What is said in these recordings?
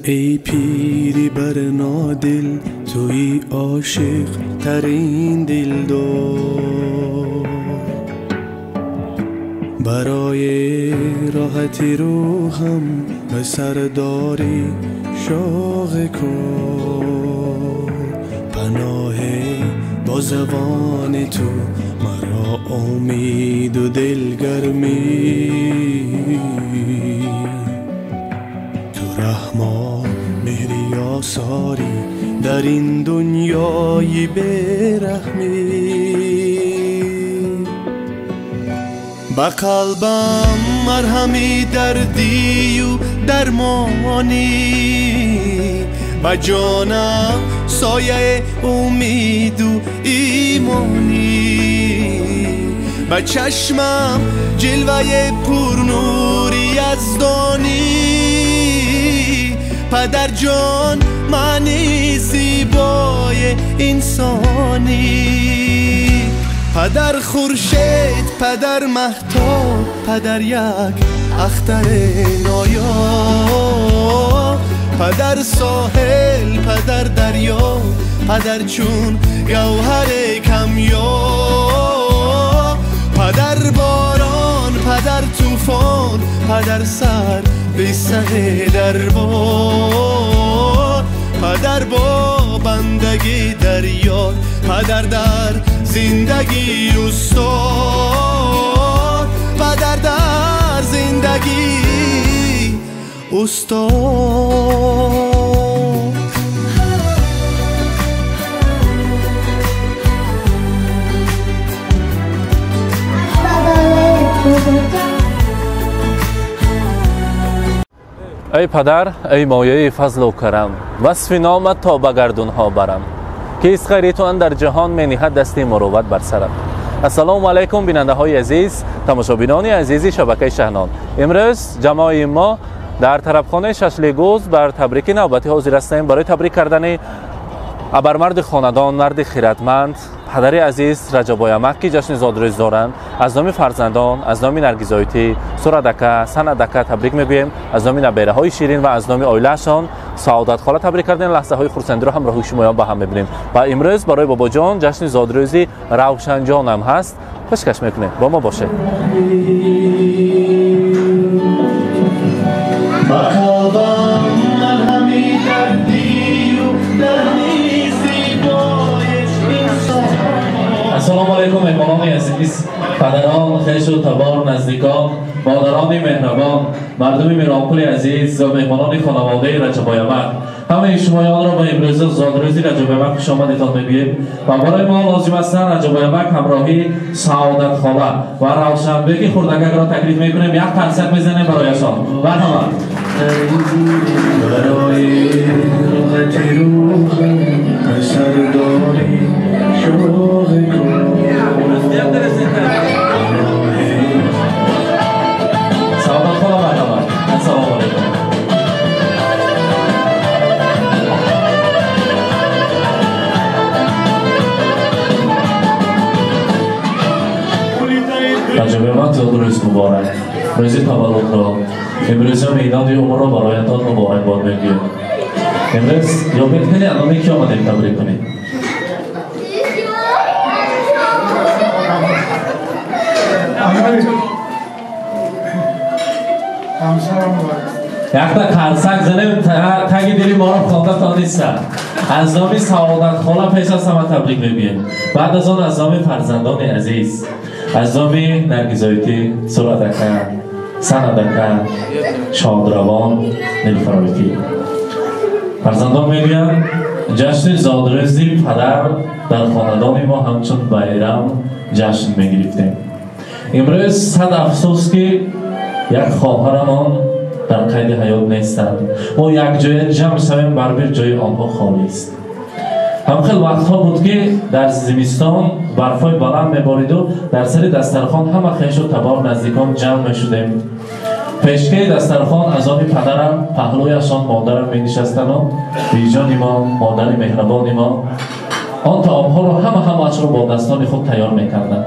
ای پیری بر نادل، توی عاشق ترین دلدار. برای راحتی روحم به سرداری شوق کن. پناه با زبان تو مرا امید و دلگرمی. تو رحمان مهری آثاری در این دنیای بیرحمی. با قلبم مرهمی دردی و درمانی، با جانم سایه امید و ایمانی. با چشمم جلوه پرنوری از دانی. پدر جان معنی زیبای انسانی. پدر خورشید، پدر مهتاب، پدر یک اختر نایاب. پدر ساحل، پدر دریا، پدر چون گوهر کمیاب. پدر باران، پدر طوفان، پدر سر به سر دربار. پدر با بندگی دریا، پدر در زندگی استاد. پدر در زندگی استاد. ای پدر، ای مایه فضل و کرم، وصف نامت تا به گردونها برم. کیست غیر تو اندر جهان می نهد دستی مروت بر سرم. السلام علیکم بیننده های عزیز، تماشابینان عزیزی شبکه شهنان. امروز جماعت ما در طرفخانه ششلیگوز بر تبریک نوبتی حاضر هستیم برای تبریک کردن ابرمرد خاندان، مرد خیرتمند، پدر عزیز رجب آیمک که جشن زادروز دارند. از نام فرزندان، از نام نرگس آیتی، سرادکه، سندکه تبریک میگوییم. از نام نبیره های شیرین و از نام آیلهشان سعادت خاله تبریک کردن. لحظه های خرسندی رو همراه شمایان با هم میبینیم. و امروز برای بابا جان جشن زادروزی روشن جان هم هست. پیشکش میکنه با ما باشه. السلام علیکم مهمانان عزیز، پدران، خویش و تبار، نزدیکان، مادران مهربان، مردم میرانپور عزیز و مهمانان خانواده رجب آیمک، همه شمایان را به امروز زادروزی رجب آیمک خوش آمدیدتان میگوییم. و برای ما لازم است رجب آیمک همراهی سعادت خاله و روشنبیگ خردکک را تکلیف میکنیم. یک قرصک میزنیم برایشان. مرحبا. برای راحتی روحم به سرداری شوق کن. سعادت خاله مرحبا. السلام علیکم. رجب آیمک زادروز مبارک. روزی تولد را امروز میلاد عمر را برایتان مبارکباد میگویم. امروز یاد کنید الان کی آمدیم تبریک کنید. یک تا قرصک زنیم تگ دلی ما را خانده تا نیستن. از نام سعادت خاله پیش از همه تبریک میگویم. بعد از آن از نام فرزندان عزیز، از نام نرگس آیتی، سرادکه، سندکه، شادروان، نیلفرایتی. فرزندان میگویند جشن زادروزی پدر در خاندان ما همچون بیرم جشن میگرفتیم. امروز صد افسوس که یک خواهرمان در قید حیات نیستند. ما یک جای جمع شویم بر بر جای آنها خالی است. هم خیلی وقتها بود که در زمستان برفای بلند میبارید و در سر دسترخوان همه خویش و تبار نزدیکان جمع میشدیم. پیشکه دسترخوان از آن پدرم پهلویشان مادرم می نشستند و بیجان ما مادر مهربان ما آن طعامها را همه‌اش را با دستان خود تیار میکردند.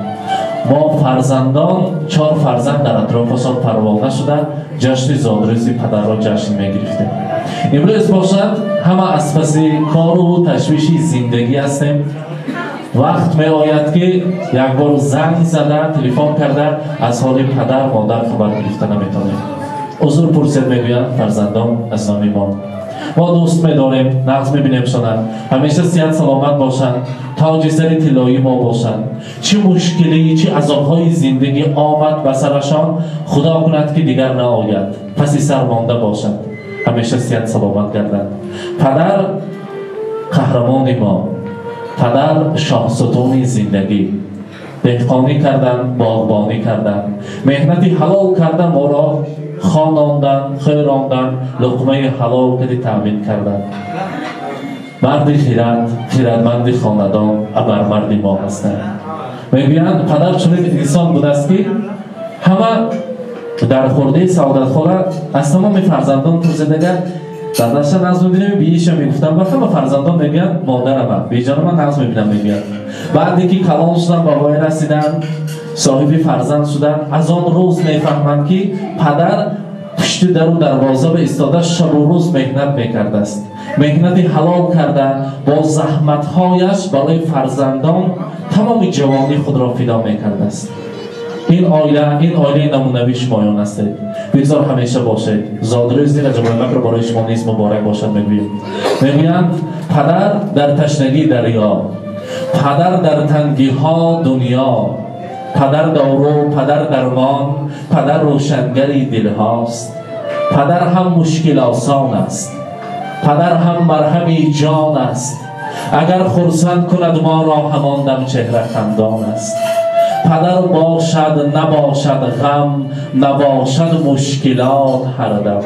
ما فرزندان 4 فرزند در اطرافشان پروانه شده جشن زادروزی پدر را جشن میگرفتیم. امروز باشد همه از پس کار و تشویش زندگی هستیم. وقت می آید که یک بار زنگ زده تلفن کرده از حال پدر مادر خبر گرفته نمیتونیم. عذر پرسید میگویند فرزندان از نام ما دوست می‌داریم، نقد می‌بینیمشان، همیشه صحت سلامت باشند، تاج سر طلایی ما باشند. چه مشکلی چه عذاب‌های زندگی آمد به سرشان، خدا کند که دیگر نآید، پس سر مانده باشند، همیشه صحت سلامت گردند. پدر قهرمان ما، پدر شاهستون زندگی، دهقانی کردن، باغبانی کردن، مهنتی حلال کردن، ما را خواندن، خیراندن، لقمه حلال کردی تامین کردن. مردی خیرتمند خاندان ابرمردی ما هستند. میگویند پدر چنین انسان بوده است که همه در خورده سعادتخواره از تمام فرزندان پرسیدگه در داشتن نظم میبینیم بییش میگفتم و همه فرزندان میگویند مادرم بیجان من نظم میبینم میگویند. بعدی که کلان شدن بابای رسیدن صاحب فرزند شدن از آن روز میفهمند که پدر پشت در و دروازه به ایستاده شب و روز مهنت میکرده است، مهنتی حلال کرده با زحمتهایش برای فرزندان تمام جوانی خود را فدا میکرده است. این آیله نمونوی شمایان است. بگذار همیشه باشید. زادروز رجب المکر برای شما نیز مبارک باشد. میگویند پدر در تشنگی دریا، پدر در تنگی ها دنیا، پدر دارو، پدر درمان، پدر روشنگری دل هاست. پدر هم مشکل آسان است، پدر هم مرهمی جان است. اگر خرسند کند ما را همان دم چهره خندان است. پدر باشد نباشد غم، نباشد مشکلات هر دم.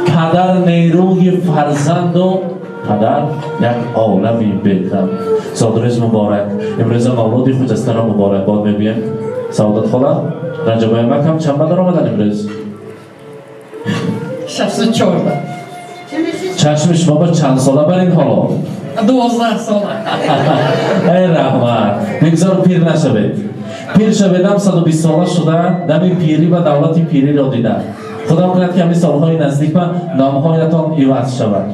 پدر نیروی فرزند و پدر یک عالمی بکرم. سعادت مبارک. امروز مولودی خجسته را مبارک باد میگویم. سعادت خاله رجب مکم چند بدر آمدن امروز؟ 64. چشمش بابا چند ساله برین حالا؟ 12 ساله. ای رحمت بگذار پیر نشوید. پیر شویدم 120 ساله شده، دمی پیری و دولتی پیری را دیده. خدا کند که همین سالهای نزدیک به نامهایتان عوض شود.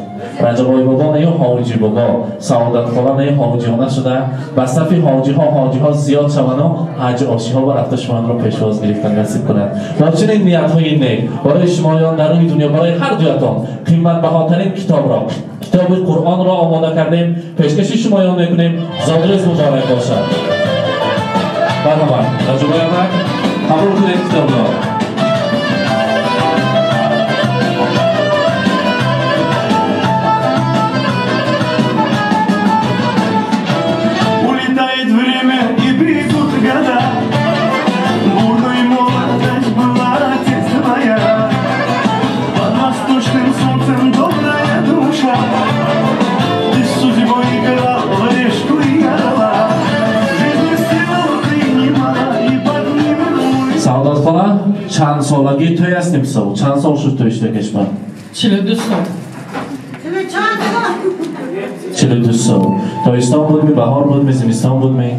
رجب بابا نه حاجی بابا، سعادت خاله نه حاجیانه شده، به صف حاجی ها زیاد شوند و حج آشی ها و رفت شما را پیشواز گرفتن نصیب کنند. با چنین نیت های نیک برای شمایان در روی دنیا، برای هر جهتان قیمت بهاترین کتاب قرآن را آماده کردیم، پیشکش شمایان میکنیم. زادروز مبارک باشد. برنامه رجب مک قبول کنید کتاب را. سعادت خاله چند سالگی توی است امسال؟ چند سال شد تویش توی کشور؟ 42 سال. 42 سال. تابستان بود می، بهار بود می، زمستان بود می؟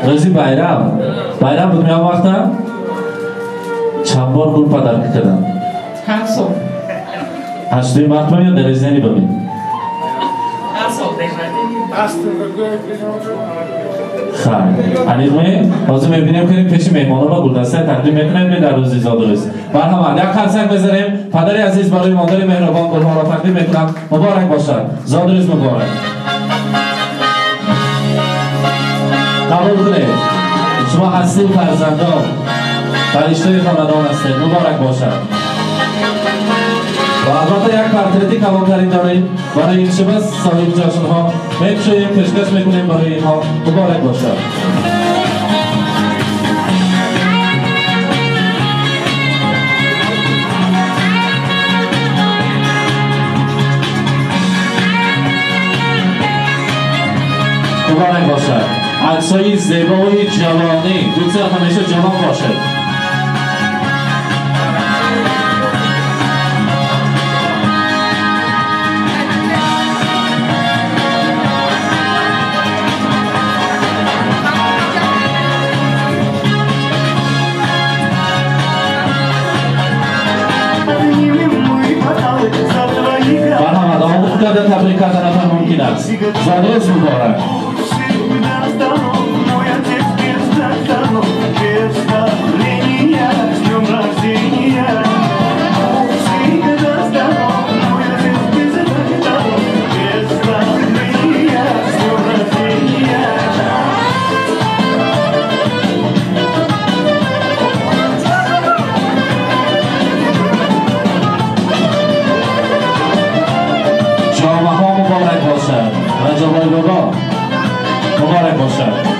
روزی بیرام بود می آن وقتا؟ چند بار گل پدر کردن؟ 8 سال. 8 مرتبه یا درزنی ببین؟ 8 سال خیلی انیقمه حاضر میبینیم کنیم پیش میمانان و گلدسته تقدیم میکنیم در روز زادروز. برنامه یک خرسنگ بزنیم. پدر عزیز برای مادر مهربان گلها را تقدیم میکنم. مبارک باشد. زادروز مبارک. قبول کنید شما اصلی فرزندان فرشته خاندان هستید. مبارک باشد. و البته یک پرتریتی کلانترین داریم برای این شبه صاحب جشن ها میتونیم پیشکش میکنیم برای اینها. مبارک باشد. مبارک باشد. عکسای زیبای جوانی دوست همیشه جوان باشد. است. زادروز مبارک. رجب بابا مبارک باشد.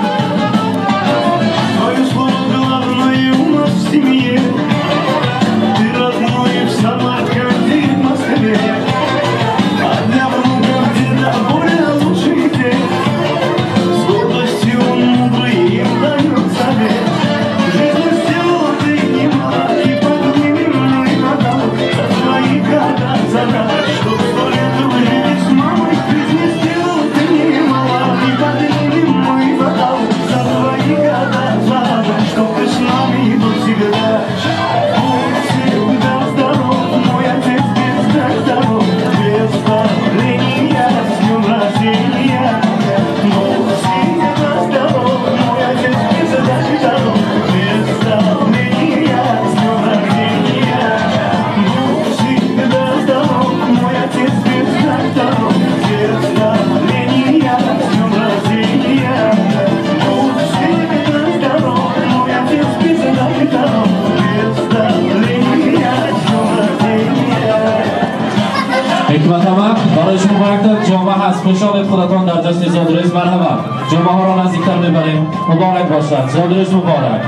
برای شما مبارک جامعه هست. خوشحال خودتان در جشن زادروز. مرحبا. جامعه ها را نزدیکتر میبریم. مبارک باشد. زادروز مبارک.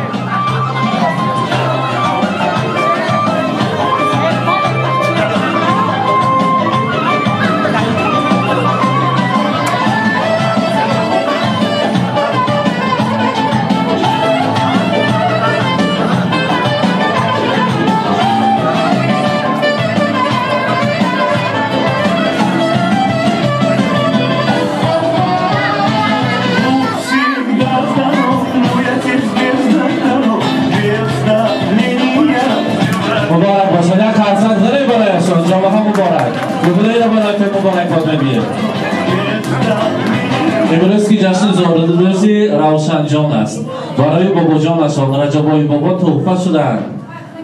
امروز که جشن زادروز روشنجان است. برای بابا جانشان رجبای بابا تحفه شدند.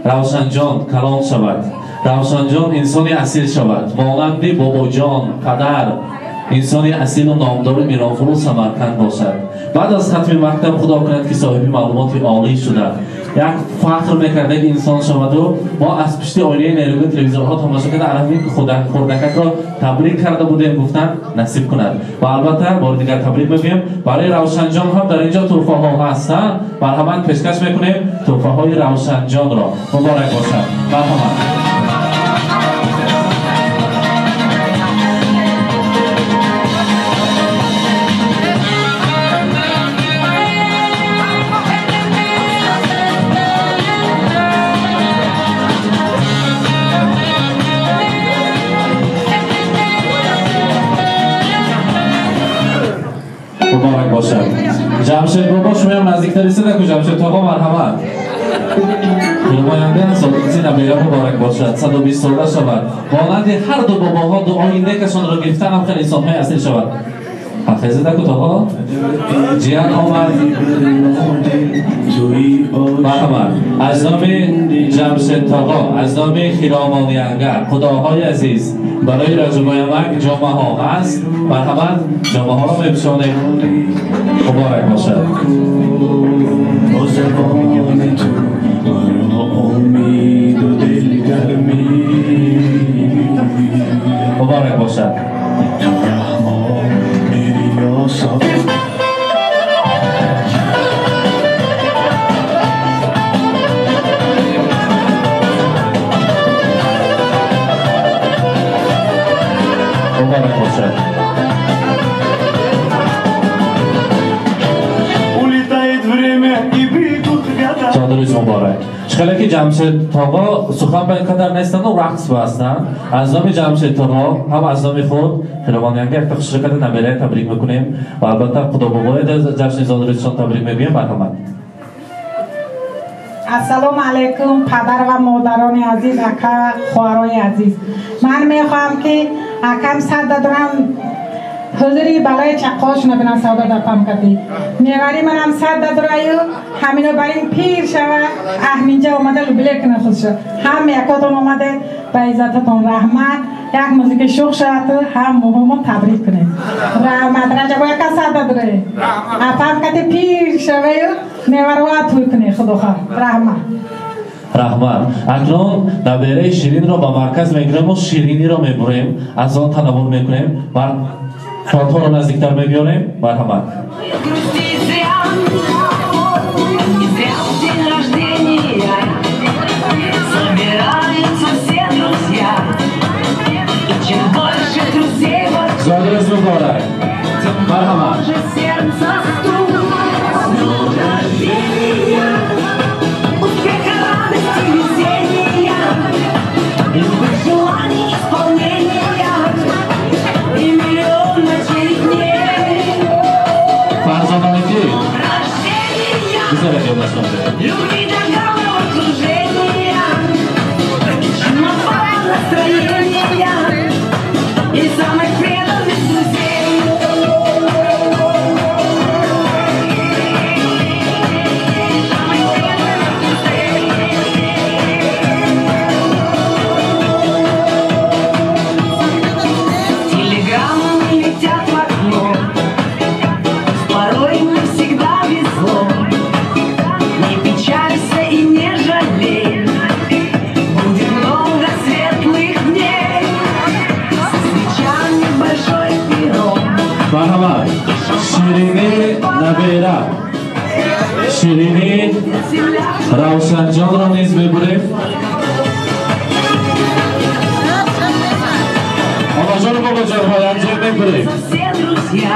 روشنجان کلان شود، روشنجان انسانی اصیل شود، مانند بابا جان پدر انسانی اصیل و نامدار میرانفروز سمرقند باشد. بعد از ختم مکتب خدا کند که صاحب معلومات عالی شده، یک فخر میکرده که انسان شود. و ما از پشت آینه نیروگاه تلویزیون‌ها تماشا کرده عربی خوردکک را تبریک کرده بودیم، گفتن نصیب کند. و البته بار دیگر تبریک میگیم. برای روشنجان هم در اینجا تحفه ها هستند. مرحبا پیشکش میکنیم تحفه های روشنجان را. مبارک باشد. مرحبا. مبارک باشد. جمشید بابا شما هم نزدیکتر ایستید که جمشید آقا مرحبا. نماینده از زادروزی نبیره مبارک باشد. 120 ساله شود. مانند هر دو باباها دعای نیکشان را گرفتن هم خیلی انسان‌های اصیل شود. حافظه دکت آقا جیان آمد. مرحبا. از نام جمشید آقا، از نام خیرامانی انگر، خداهای عزیز برای رجبای مک جامعه ها هست. مرحبا. جامعه ها را بپیشانیم. مبارک باشد. مبارک باشد. مبارک باشد. زادروز مبارک. شخیلی که جمشید آقا سخن به اینقدر نیستند و رقص بستند. از نام جمشید آقا هم از نام خود خیرامانیانگه یک شرکت نبیره تبریک میکنیم و البته خدا بابای جشن زادروزشان تبریک میگویم. مرحبا. السلام علیکم پدر و مادران عزیز، اکا خواهرای عزیز. من میخوام که اکم صد دارم حضوری بالای چقاش نبینم سودا در پام کردی میواری منم صد دادرایو همینو بریم پیر شوه احمینجا اومده لبله کنه خودشو هم یکاتون اومده به عزتتون رحمت یک موزیک شوق شد هم مهمون تبریک کنه رحمت رجب یک صد دادرایو اپام کردی پیر شوه میوارو توی کنه خدا خواه رحمت رحمت اکنون نبیره شیرین را به مرکز میگیریم و شیرینی را میبریم از آن تنوع میکنیم و فانتون را نزدیکتر میبیاریم مرحمت زادرز مبارک مرحمت Люди доброго окружения, чумового настроения и самых преданных друзей. Телеграммы летят в окно, порой не всегда везло. Не печалься и не жалей, будет много светлых дней. Со свечами большой пирог. مرحبا شیرینی نبیره شیرینی روشن جان را نیز ببریم آقا جان بابا جان های انجام ببریم Все друзья,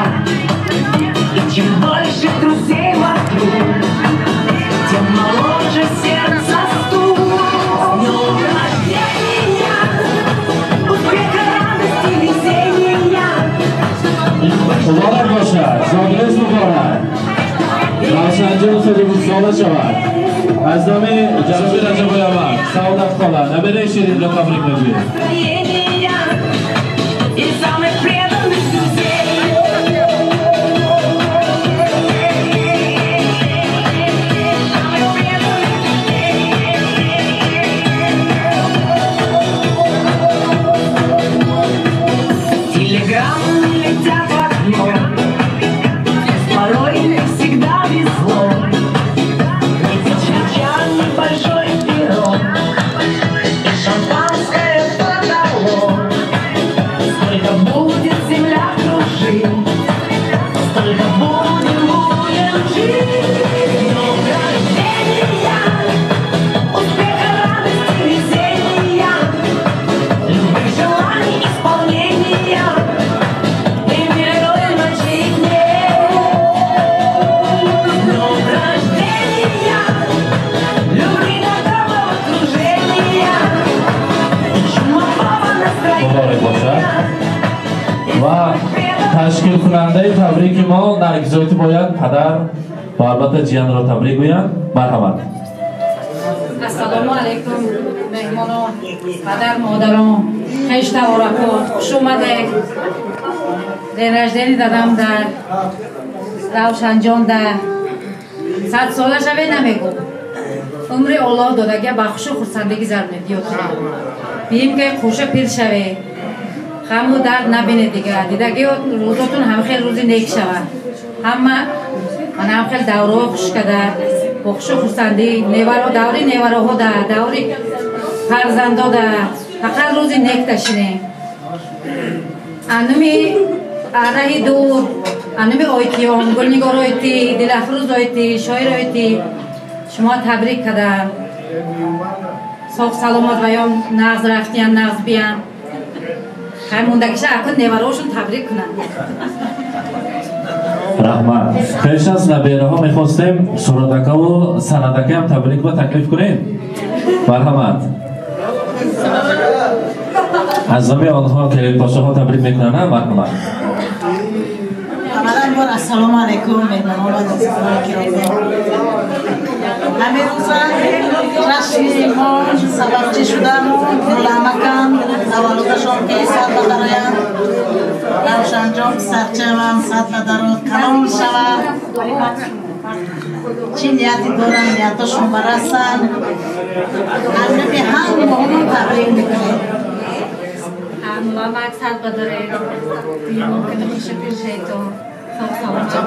и чем больше друзей вокруг, тем моложе сердце стук. С днем рождения, успеха, радости, везения. مبارک باشد زادرز مبارک روشن جان خیلی بود ساله شود از نام جناب رجب اول سعادت خاله نبیره شیرین را تبریک میگویم Настроения и самых преданных друзей. Телеграммы летят в окно, порой не всегда везло. Не печаль, большой пирог и шампанское подало. Сколько будет земля кружить, столько будем жить. Днем рождения, успеха, радости, везения, любых желаний, исполнения и миллион ночей и дней. Днем рождения, любви доброго окружения и чумового مبارک باشد настроения. و تشکیل کننده تبریک ما نرگزاتی باید پدر و البته جیان را تبریک گویند مرحمت السلام علیکم مهمانان پدر مادران خیش تبارکان خوش اومدید دین رجدینی دادم در روشن جان در 100 ساله شوه نمیگو عمر اولاد دادگی بخش و خورسندگی زرمید یاد بیم که خوش پیر شوه خمو درد نبینه دیگه دیدگی روزاتون هم خیلی روزی نیک شوه همه من هم خیلی دوره خوش کده بخش و خورسندی نیورو دوری نیورو ها ده دوری فرزندا ده فقط روزی نیک تشینه انمی اره دور انمی آیتیان گلنگار آیتی دل افروز آیتی شایر آیتی شما تبریک کده ساق سلامت و یا نغز رفتیان نغز بیان خیلی موندگیشه اکن نیوروشون تبریک کنن رحمت پیش از نبیره ها میخواستیم سرودکه و سندکه هم تبریک و تکلیف کنیم مرحمت از نمی آنها کلیل پاشه ها تبریک میکنن مرحمت اولا ما را السلام علیکم مهمانان و دوستان گرامی. امروز رسمی ما سببچی شدم ملامکم تولدشان که سر بدرایم روشن جان سرچمم سر بدرات کلام شود چی نیتی دارن نیتشون برسن همه به هم با اون تبریک میکنیم ملامک سر بدره ممکنه خوش پیشه تو سلام جان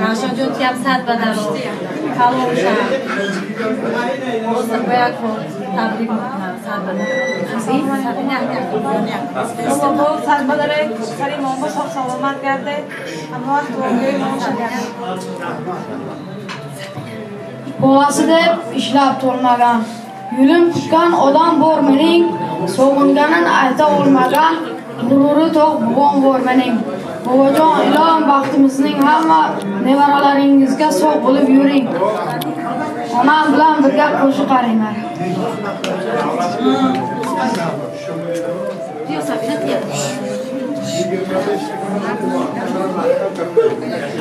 روشن جان تیم سر بدرات کلام شود باید تبریک میکنم سر بدره سر بدره سری ماما çok sağlamak geldi ama vaqt olmuyor mama Boğazı deb ishlab to'lmagan yulim tushgan odam bor mening sog'inganin ayta olmagan g'ururi tog' bubom bor mening bobojon ilom baxtimizning hamma nevaralaringizga sog' bo'lib yuring onam bilan birga qo'shiq qaringlar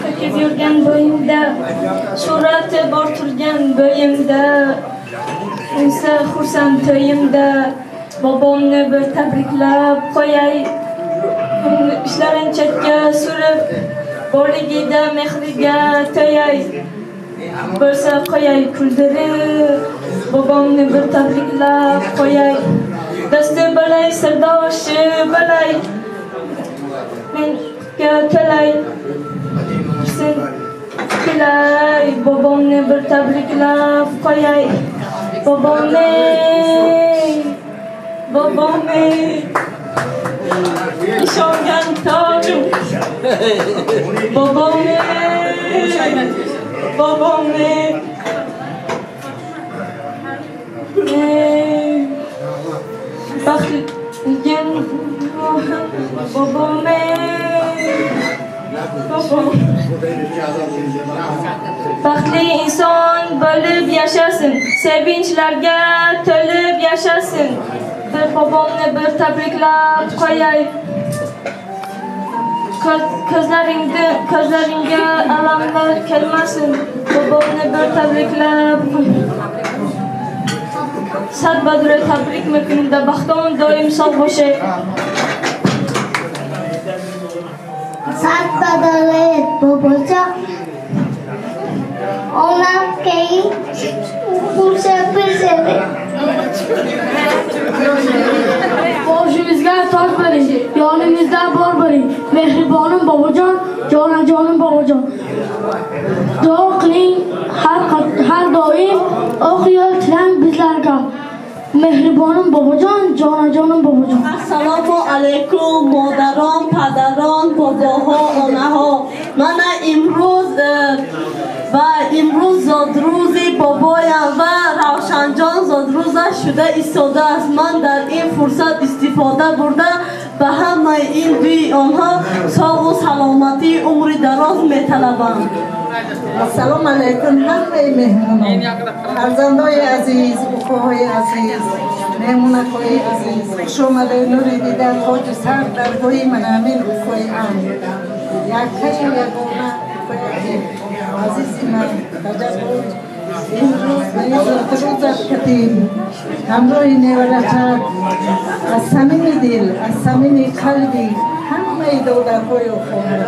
Ko'kib yurgan bo'yimda surati bor turgan bo'yimda unsa xursand to'yimda bobomni bir tabriklab qo'yay ishlarin chetga surib borligida mehriga to'yay bo'lsa qo'yay kuldirib bobomni bir tabriklab qo'yay do'sti bo'lay sirdoshi bo'lay menga to'lay sen kulay bobomni bir tabriklab qo'yay bobomni ishongan tojim bobomni baxtligim bobomni baxtli inson bo'lib yashasin sevinchlarga to'lib yashasin bir bobomni bir tabriklab qo'yay ko'zlaringga alamlar kelmasin bobomni bir tabriklab sad badre tabrik mekunida baxtom doim sog' bo'shay sad badre bobojon onam keyin xursand boshimizga toj bering yonimizda bor bo'ling mehribonim bobojon jonajonim bobojon duo qiling har doim o'q yo'l tilang bizlarga mehribonim bobojon jonajonim bobojon assalomu alaykum modaron padaron boboho onaho mana imroz zodruzi boboyam va ravshanjon zodruzash shuda istoda است man dar in fursat istifoda burda ba hammaи in duи onha sog'u salomati umri daroz metalabam السلام علیکم همه مهمونان فرزندای عزیز بخوهای عزیز مهمونکای عزیز خوش آمده نوری دیدن خاج سر در گوی من امین بخوی هم یکی یگونه عزیزی من رجب بود این روز روز کتیم همراه نیولتر از صمیم دل از صمیم قلبی همه دولت‌های خواهر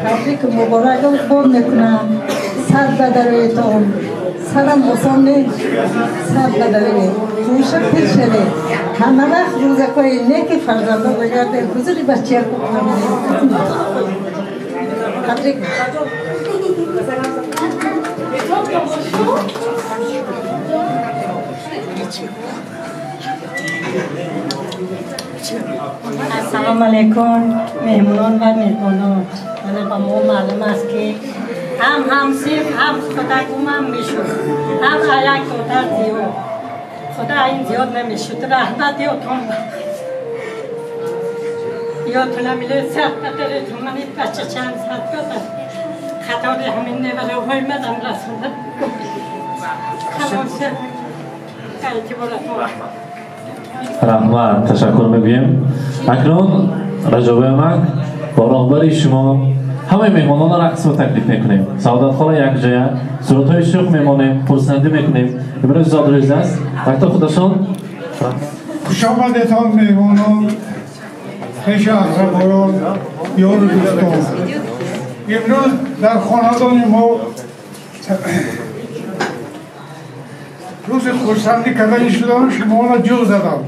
تبریک مبارک بار میکنم سر بدرایتان سرم آسان سر بدره توشه پیر شده همه وقت روزکای نیک فرزنده بگرده حضوری بچه ها تبریک السلام علیکم مهمونان و مهمانان من با ما معلوم است که هم صرف هم خودکوم هم میشود هم یک خودت زیاد خدا این زیاد نمیشود رحمت یادتون یادتون نمیله سخت بدارتون من این بچه چند ساعت بدم خطاری همین نوره های مدم رسونده خلاصه خیلی بارتون رحمت تشکر میگویم. اکنون رجب امک با راهبری شما همه مهمانان را رقص و تکلیف میکنیم. سعادت خاله یک جای صورتهای شوخ میمانیم، خرسندی میکنیم. امروز زاد روز است. وقتا خودشان خوش آمدتان مهمانان، خوش اقربایان، یار و دوستان. امروز در خاندان ما روز خرسندی کردن شدم، شما را جو زدم.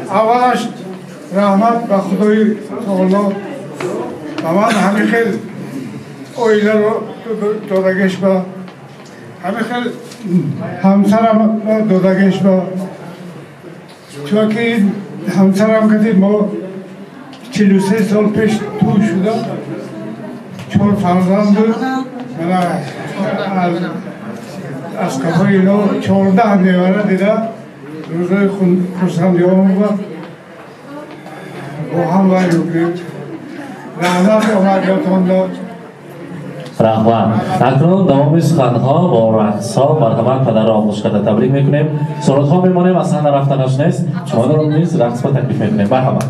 اولش رحمت به خدای تعالی و من همه خیل اویله رو دادگش به همه خیل همسرم دادگش به چون که همسرم کدید ما 43 سال پیش تو شده 4 فرزند بود. من از کفای اینا 14 میوانه دیده روزای خرسندی ها بود با هم وارد بود. رحمت آمدیاتان داد. رحمت. اکنون دوامی سخنها با رقصها مرحمت پدر را آموزش کرده تبریک میکنیم. سرودها میمانیم از صحنه رفتنش نیست. شما رو نیز رقص با تکلیف میکنیم. مرحمت.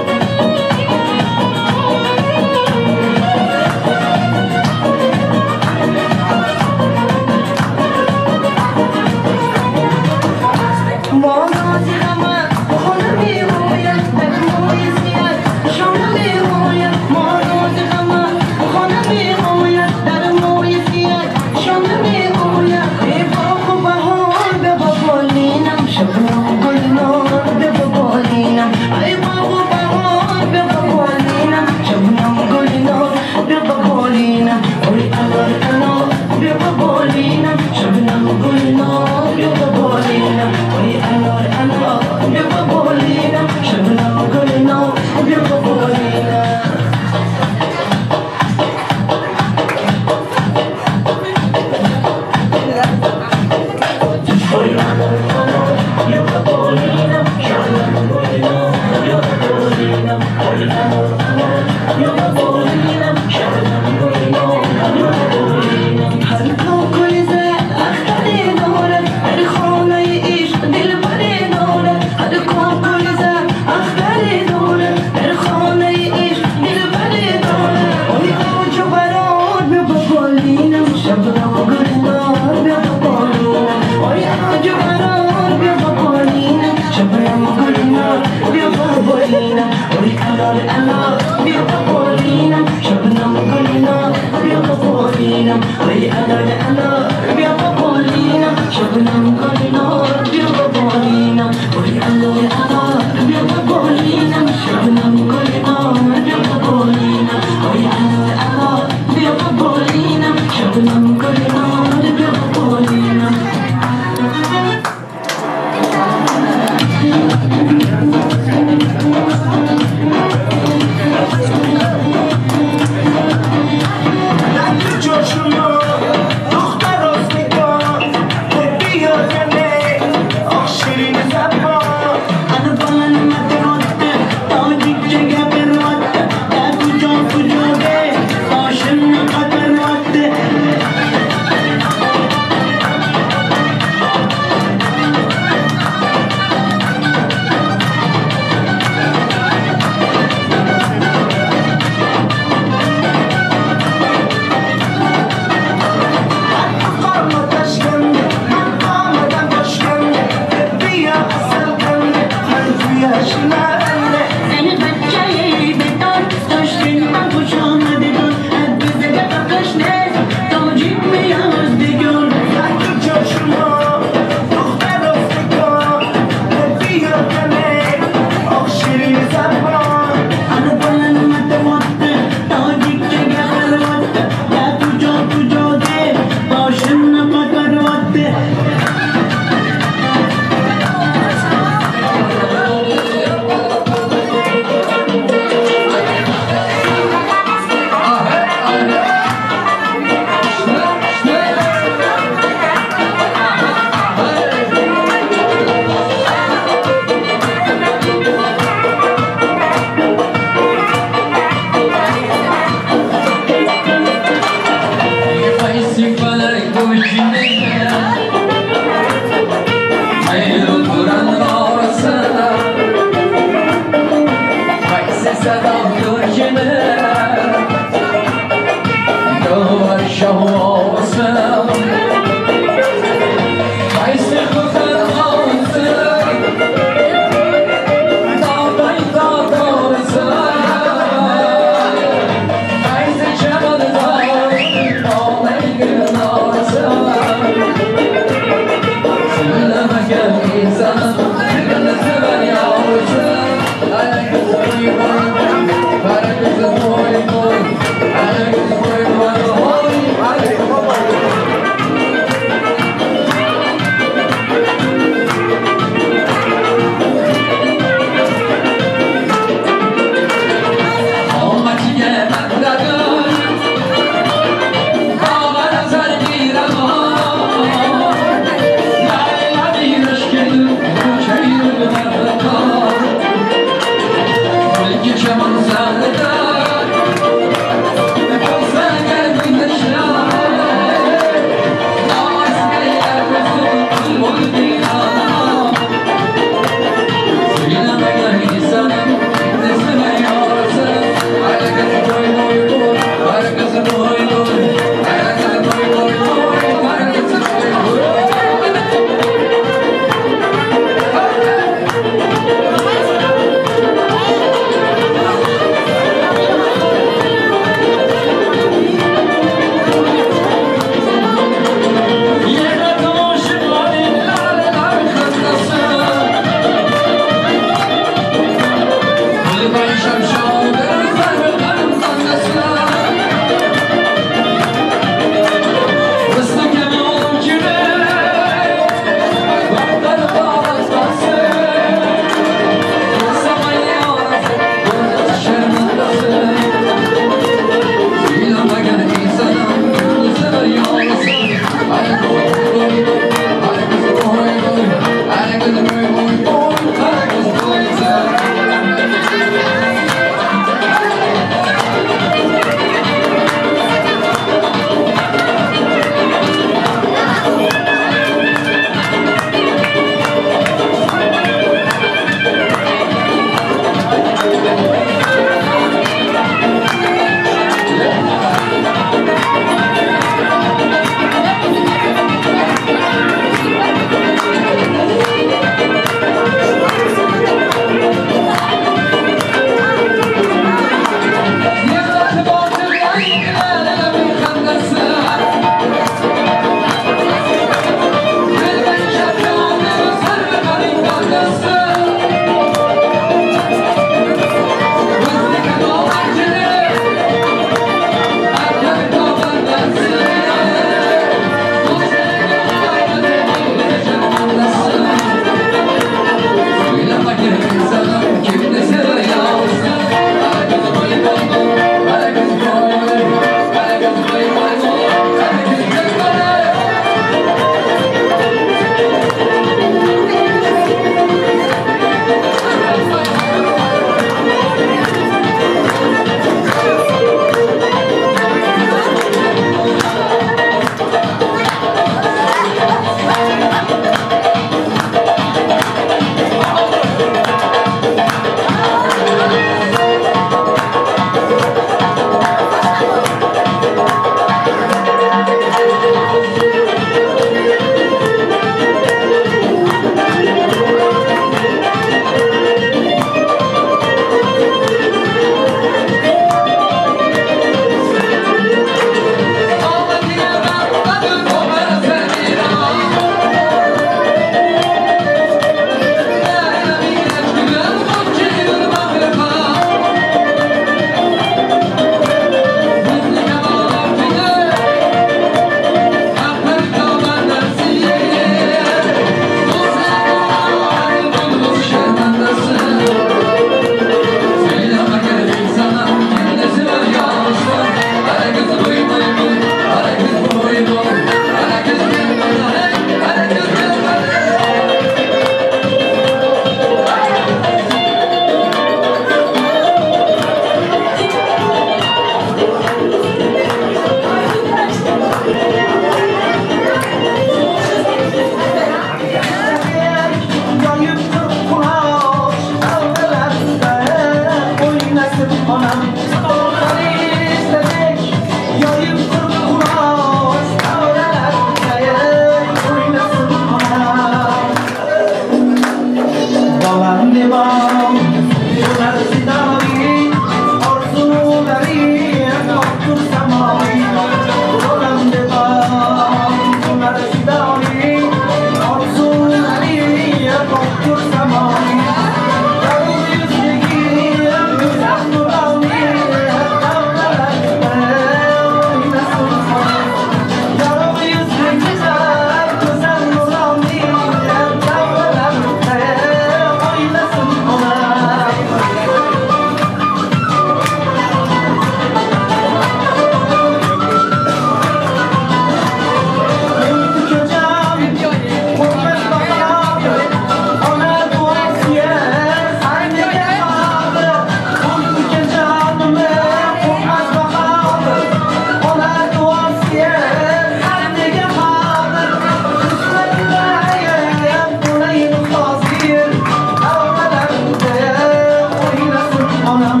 onam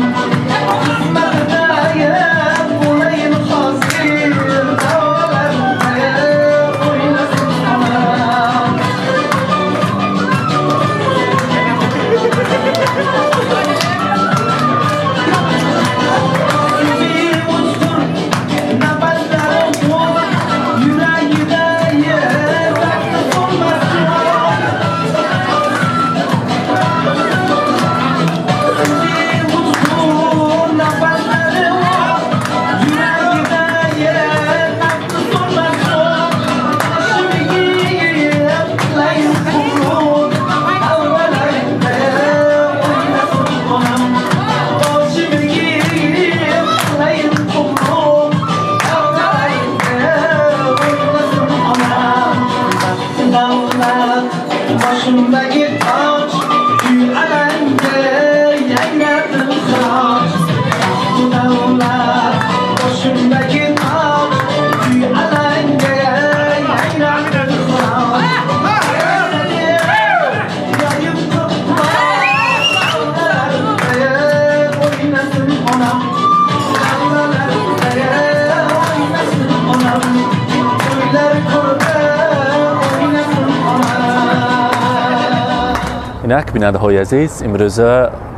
qismatidagi bo'layin hozir da'volarga o'ynasin onam başımdaki taç Alende yayladım saç Bu davullar başımdaki taç Alende yayladım saç Yayıp kutlar oynasın onam oynasın onam Köyler kurda oynasın onam اینک بیننده های عزیز امروز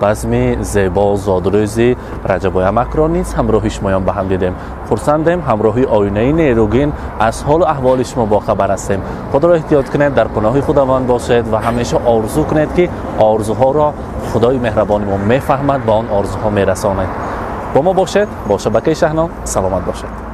بزم زیبا زادروزی رجب مکران نیز همراهی شمایان به هم دیدیم خرسندیم همراهی آینه نیروگین از حال و احوال شما با خبر هستیم خدا را احتیاط کنید در پناه خداوند باشید و همیشه آرزو کنید که آرزوها را خدای مهربان ما میفهمد با آن آرزوها میرساند با ما باشید با شبکه شهنام سلامت باشید